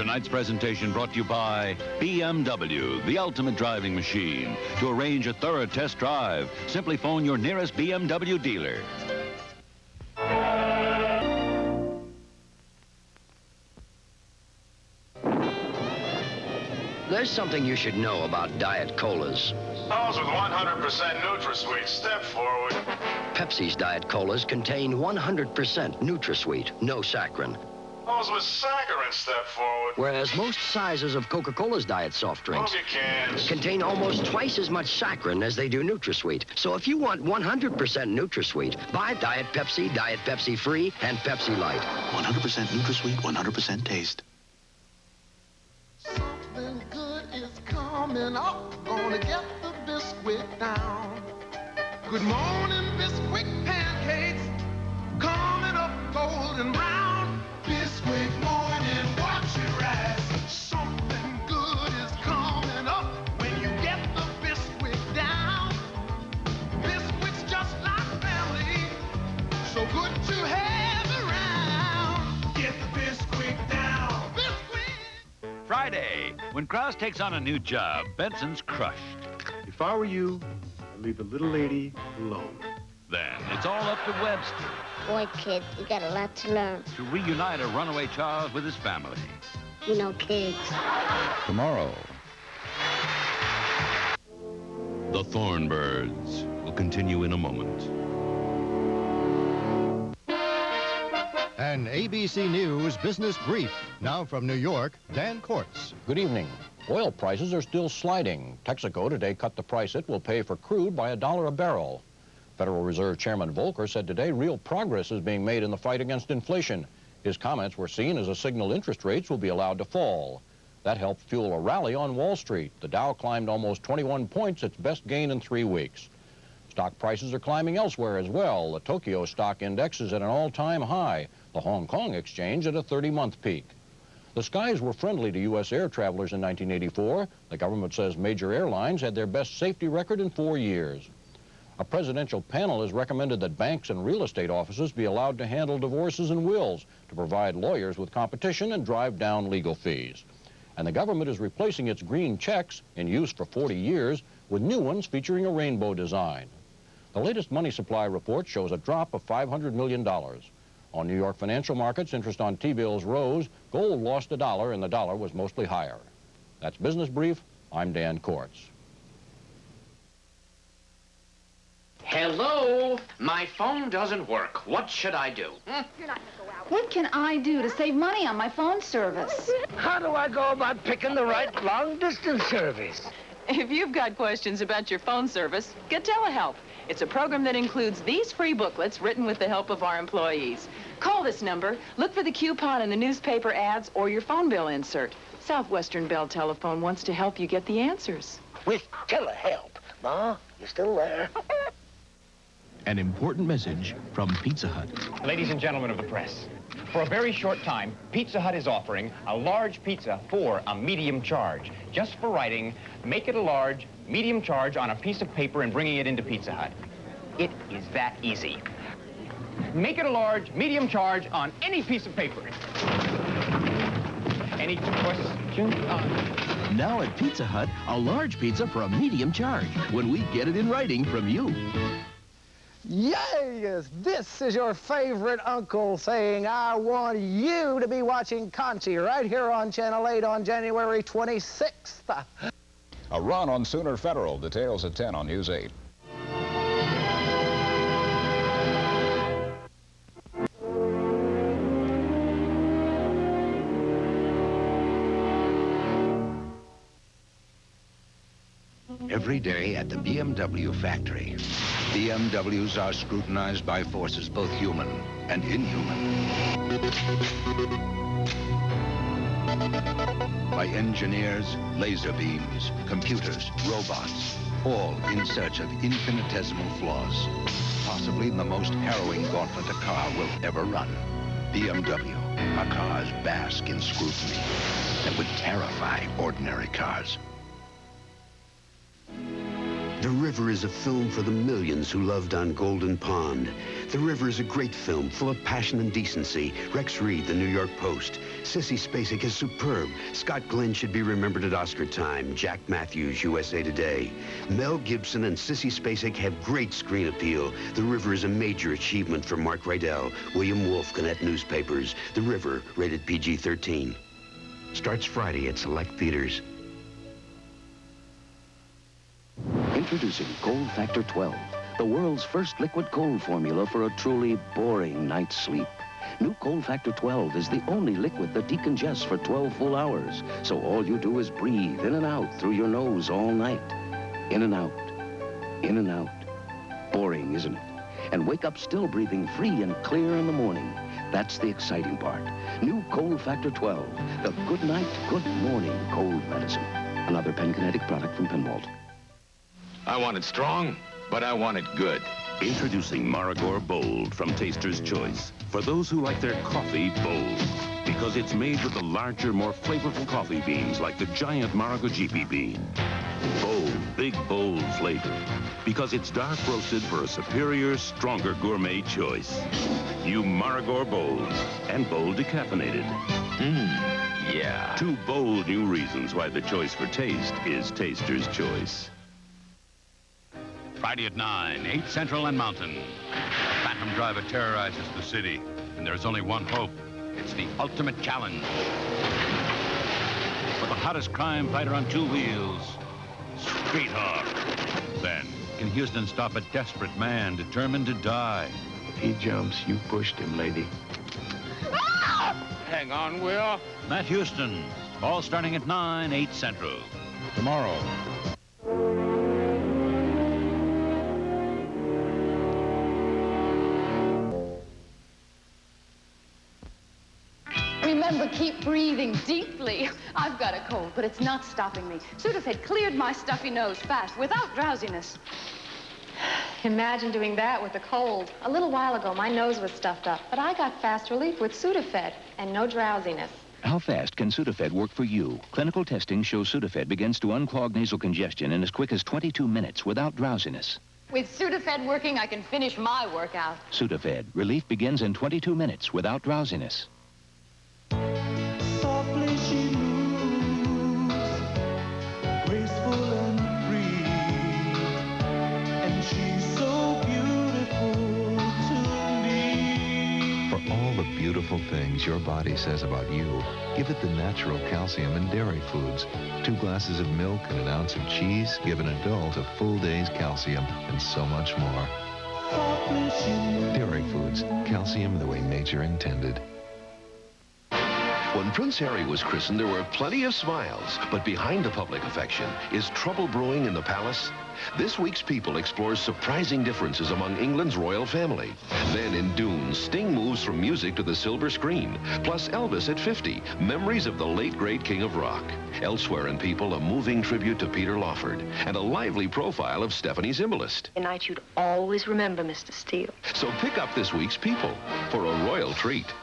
Tonight's presentation brought to you by BMW, the ultimate driving machine. To arrange a thorough test drive, simply phone your nearest BMW dealer. There's something you should know about Diet Colas. Those with 100% NutraSweet, step forward. Pepsi's Diet Colas contain 100% NutraSweet, no saccharin. Those with saccharin, step forward. Whereas most sizes of Coca-Cola's diet soft drinks Move your cans. contain almost twice as much saccharin as they do NutraSweet. So if you want 100% NutraSweet, buy Diet Pepsi Free, and Pepsi Light. 100% NutraSweet, 100% taste. Something good is coming up. Gonna get the biscuit down. Good morning, biscuit pancakes. Coming up golden brown. Biscuit morning, watch it rise. Something good is coming up when you get the biscuit down. Biscuits just like family, so good to have around. Get the biscuit down. Biscuit! Friday, when Krause takes on a new job, Benson's crushed. If I were you, I'd leave the little lady alone. Then it's all up to Webster Boy, kid, you got a lot to learn. to reunite a runaway child with his family. You know, kids. Tomorrow, the Thornbirds will continue in a moment. An ABC News Business Brief. Now from New York, Dan Kortz. Good evening. Oil prices are still sliding. Texaco today cut the price it will pay for crude by $1 a barrel. Federal Reserve Chairman Volcker said today real progress is being made in the fight against inflation. His comments were seen as a signal interest rates will be allowed to fall. That helped fuel a rally on Wall Street. The Dow climbed almost 21 points, its best gain in 3 weeks. Stock prices are climbing elsewhere as well. The Tokyo Stock Index is at an all-time high. The Hong Kong Exchange at a 30-month peak. The skies were friendly to U.S. air travelers in 1984. The government says major airlines had their best safety record in 4 years. A presidential panel has recommended that banks and real estate offices be allowed to handle divorces and wills to provide lawyers with competition and drive down legal fees. And the government is replacing its green checks, in use for 40 years, with new ones featuring a rainbow design. The latest money supply report shows a drop of $500 million. On New York financial markets, interest on T-bills rose, gold lost $1, and the dollar was mostly higher. That's Business Brief. I'm Dan Kortz. Hello? My phone doesn't work. What should I do? What can I do to save money on my phone service? How do I go about picking the right long-distance service? If you've got questions about your phone service, get telehelp. It's a program that includes these free booklets written with the help of our employees. Call this number, look for the coupon in the newspaper ads or your phone bill insert. Southwestern Bell Telephone wants to help you get the answers. With telehelp. Ma, you still there? An important message from Pizza Hut. Ladies and gentlemen of the press, for a very short time, Pizza Hut is offering a large pizza for a medium charge, just for writing, make it a large, medium charge on a piece of paper and bringing it into Pizza Hut. It is that easy. Make it a large, medium charge on any piece of paper. Any questions? Now at Pizza Hut, a large pizza for a medium charge when we get it in writing from you. Yes, this is your favorite uncle saying, I want you to be watching Conchi right here on Channel 8 on January 26th. A run on Sooner Federal. Details at 10 on News 8. Every day at the BMW factory, BMWs are scrutinized by forces both human and inhuman. By engineers, laser beams, computers, robots, all in search of infinitesimal flaws. Possibly the most harrowing gauntlet a car will ever run. BMW, our cars bask in scrutiny that would terrify ordinary cars. The River is a film for the millions who loved On Golden Pond. The River is a great film full of passion and decency. Rex Reed, The New York Post. Sissy Spacek is superb. Scott Glenn should be remembered at Oscar time. Jack Matthews, USA Today. Mel Gibson and Sissy Spacek have great screen appeal. The River is a major achievement for Mark Rydell, William Wolfe, Gannett Newspapers. The River, rated PG-13. Starts Friday at select theaters. Introducing Cold Factor 12, the world's first liquid cold formula for a truly boring night's sleep. New Cold Factor 12 is the only liquid that decongests for 12 full hours, so all you do is breathe in and out through your nose all night. In and out, in and out. Boring, isn't it? And wake up still breathing free and clear in the morning. That's the exciting part. New Cold Factor 12, the good night, good morning cold medicine. Another Penn Kinetic product from Penwalt. I want it strong, but I want it good. Introducing Marigore Bold from Taster's Choice. For those who like their coffee bold. Because it's made with the larger, more flavorful coffee beans like the giant Marigo GP bean. Bold, big, bold flavor. Because it's dark roasted for a superior, stronger gourmet choice. New Marigore Bold and Bold decaffeinated. Yeah. 2 bold new reasons why the choice for taste is Taster's Choice. Friday at 9, 8 Central and Mountain. A phantom driver terrorizes the city, and there's only one hope. It's the ultimate challenge. For the hottest crime fighter on 2 wheels, Street Hawk. Then, can Houston stop a desperate man determined to die? If he jumps, you pushed him, lady. Hang on, Will. Matt Houston, all starting at 9, 8 Central. Tomorrow. Remember, keep breathing deeply. I've got a cold, but it's not stopping me. Sudafed cleared my stuffy nose fast, without drowsiness. Imagine doing that with a cold. A little while ago, my nose was stuffed up, but I got fast relief with Sudafed and no drowsiness. How fast can Sudafed work for you? Clinical testing shows Sudafed begins to unclog nasal congestion in as quick as 22 minutes without drowsiness. With Sudafed working, I can finish my workout. Sudafed. Relief begins in 22 minutes without drowsiness. Softly she moves, graceful and free, and she's so beautiful to me. For all the beautiful things your body says about you, give it the natural calcium in dairy foods. 2 glasses of milk and an ounce of cheese give an adult a full day's calcium and so much more. Softly she moves. Dairy foods, calcium the way nature intended. When Prince Harry was christened, there were plenty of smiles. But behind the public affection, is trouble brewing in the palace? This week's People explores surprising differences among England's royal family. Then in Dune, Sting moves from music to the silver screen. Plus Elvis at 50, memories of the late great king of rock. Elsewhere in People, a moving tribute to Peter Lawford and a lively profile of Stephanie Zimbalist. A night you'd always remember, Mr. Steele. So pick up this week's People for a royal treat.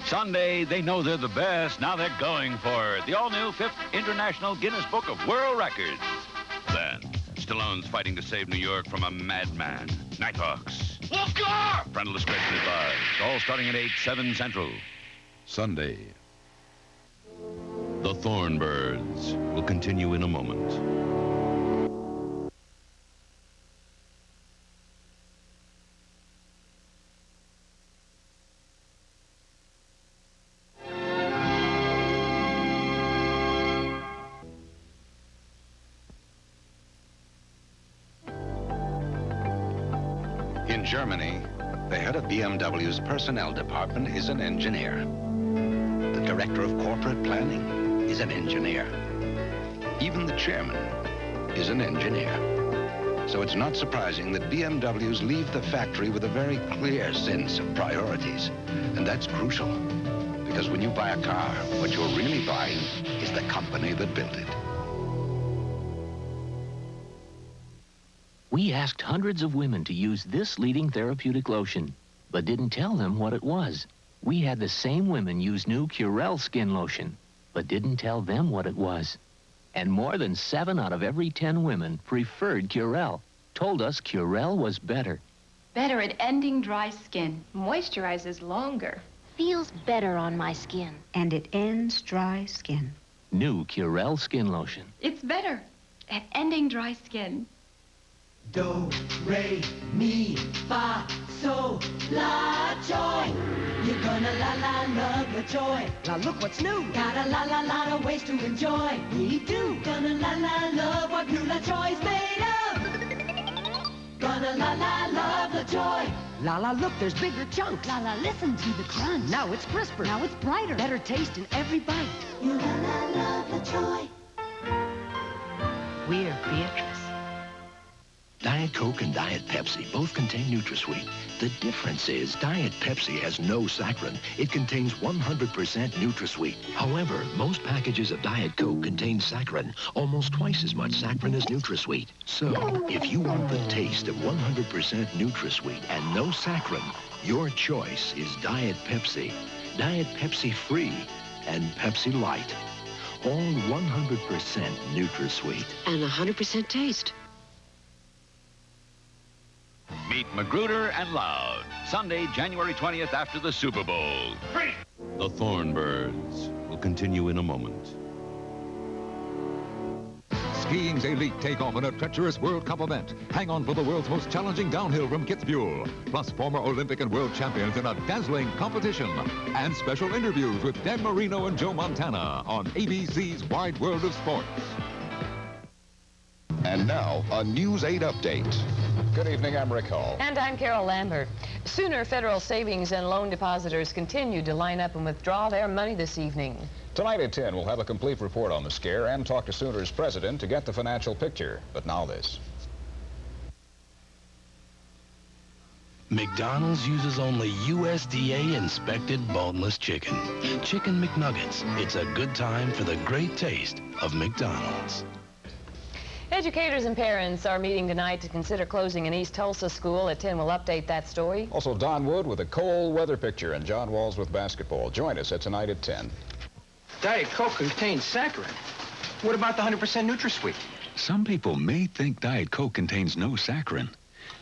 Sunday, they know they're the best. Now they're going for it. The all-new 5th International Guinness Book of World Records. Then, Stallone's fighting to save New York from a madman. Nighthawks. Look up! Parental discretion advised. All starting at 8, 7 Central. Sunday. The Thornbirds will continue in a moment. In Germany, the head of BMW's personnel department is an engineer. The director of corporate planning is an engineer. Even the chairman is an engineer. So it's not surprising that BMWs leave the factory with a very clear sense of priorities. And that's crucial. Because when you buy a car, what you're really buying is the company that built it. We asked hundreds of women to use this leading therapeutic lotion, but didn't tell them what it was. We had the same women use new Curel skin lotion, but didn't tell them what it was. And more than 7 out of every 10 women preferred Curel. Told us Curel was better. Better at ending dry skin. Moisturizes longer. Feels better on my skin. And it ends dry skin. New Curel Skin Lotion. It's better at ending dry skin. Do, re, mi, fa, so, la, joy. You're gonna la la love the joy. Now look what's new. Got a la la lot of ways to enjoy. We do. Gonna la la love what new la joy's made of. Gonna la la love the joy. La la, look, there's bigger chunks. La la, listen to the crunch. Now it's crisper. Now it's brighter. Better taste in every bite. You la la love the joy. We're Beatrice. Diet Coke and Diet Pepsi both contain NutraSweet. The difference is Diet Pepsi has no saccharin. It contains 100% NutraSweet. However, most packages of Diet Coke contain saccharin, almost twice as much saccharin as NutraSweet. So, if you want the taste of 100% NutraSweet and no saccharin, your choice is Diet Pepsi. Diet Pepsi Free and Pepsi Light. All 100% NutraSweet. And 100% taste. Meet Magruder and Loud, Sunday, January 20th after the Super Bowl. The Thornbirds will continue in a moment. Skiing's elite take off in a treacherous World Cup event. Hang on for the world's most challenging downhill from Kitzbühel. Plus former Olympic and world champions in a dazzling competition. And special interviews with Dan Marino and Joe Montana on ABC's Wide World of Sports. And now, a News 8 update. Good evening, I'm Rick Hall. And I'm Carol Lambert. Sooner federal savings and loan depositors continue to line up and withdraw their money this evening. Tonight at 10, we'll have a complete report on the scare and talk to Sooners president to get the financial picture. But now this. McDonald's uses only USDA-inspected boneless chicken. Chicken McNuggets. It's a good time for the great taste of McDonald's. Educators and parents are meeting tonight to consider closing an East Tulsa school. At 10, we'll update that story. Also, Don Wood with a cold weather picture and John Walls with basketball. Join us at tonight at 10. Diet Coke contains saccharin. What about the 100% NutraSweet? Some people may think Diet Coke contains no saccharin.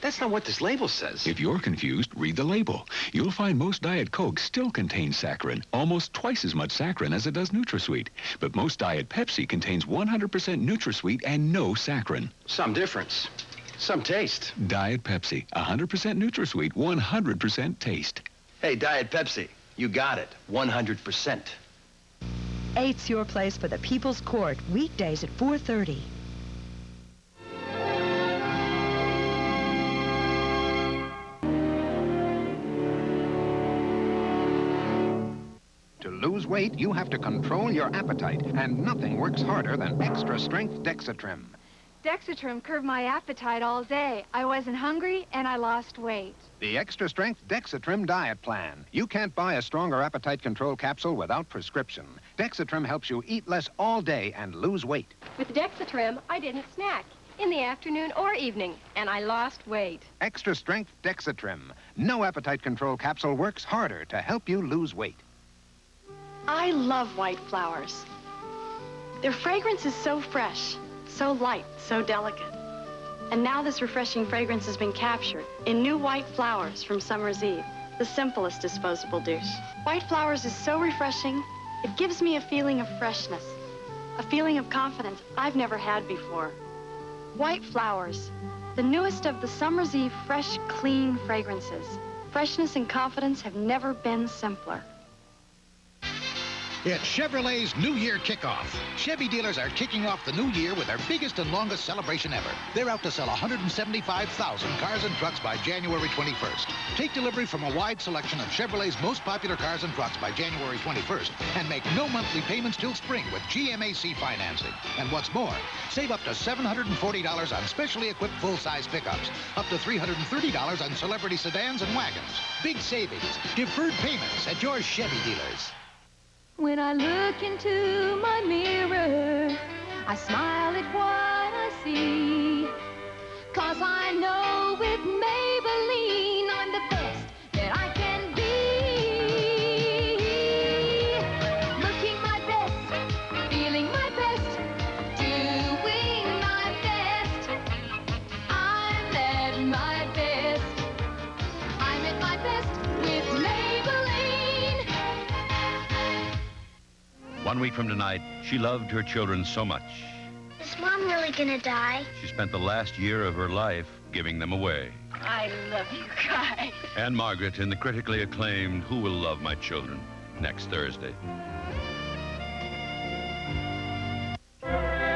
That's not what this label says. If you're confused, read the label. You'll find most Diet Coke still contains saccharin, almost twice as much saccharin as it does NutraSweet. But most Diet Pepsi contains 100% NutraSweet and no saccharin. Some difference. Some taste. Diet Pepsi, 100% NutraSweet, 100% taste. Hey, Diet Pepsi, you got it. 100%. 8's your place for the People's Court, weekdays at 4:30. To lose weight, you have to control your appetite, and nothing works harder than extra-strength Dexatrim. Dexatrim curbed my appetite all day. I wasn't hungry, and I lost weight. The extra-strength Dexatrim diet plan. You can't buy a stronger appetite control capsule without prescription. Dexatrim helps you eat less all day and lose weight. With Dexatrim, I didn't snack in the afternoon or evening, and I lost weight. Extra-strength Dexatrim. No appetite control capsule works harder to help you lose weight. I love white flowers. Their fragrance is so fresh, so light, so delicate. And now this refreshing fragrance has been captured in new white flowers from Summer's Eve, the simplest disposable douche. White flowers is so refreshing, it gives me a feeling of freshness, a feeling of confidence I've never had before. White flowers, the newest of the Summer's Eve fresh, clean fragrances. Freshness and confidence have never been simpler. It's Chevrolet's New Year kickoff. Chevy dealers are kicking off the new year with their biggest and longest celebration ever. They're out to sell 175,000 cars and trucks by January 21st. Take delivery from a wide selection of Chevrolet's most popular cars and trucks by January 21st and make no monthly payments till spring with GMAC financing. And what's more, save up to $740 on specially equipped full-size pickups, up to $330 on celebrity sedans and wagons. Big savings, deferred payments at your Chevy dealers. When I look into my mirror, I smile at what I see. 'Cause I know with Maybelline I'm the best that I can be. Looking my best, feeling my best, 1 week from tonight, she loved her children so much. Is Mom really gonna die? She spent the last year of her life giving them away. I love you guys. And Margaret in the critically acclaimed Who Will Love My Children next Thursday.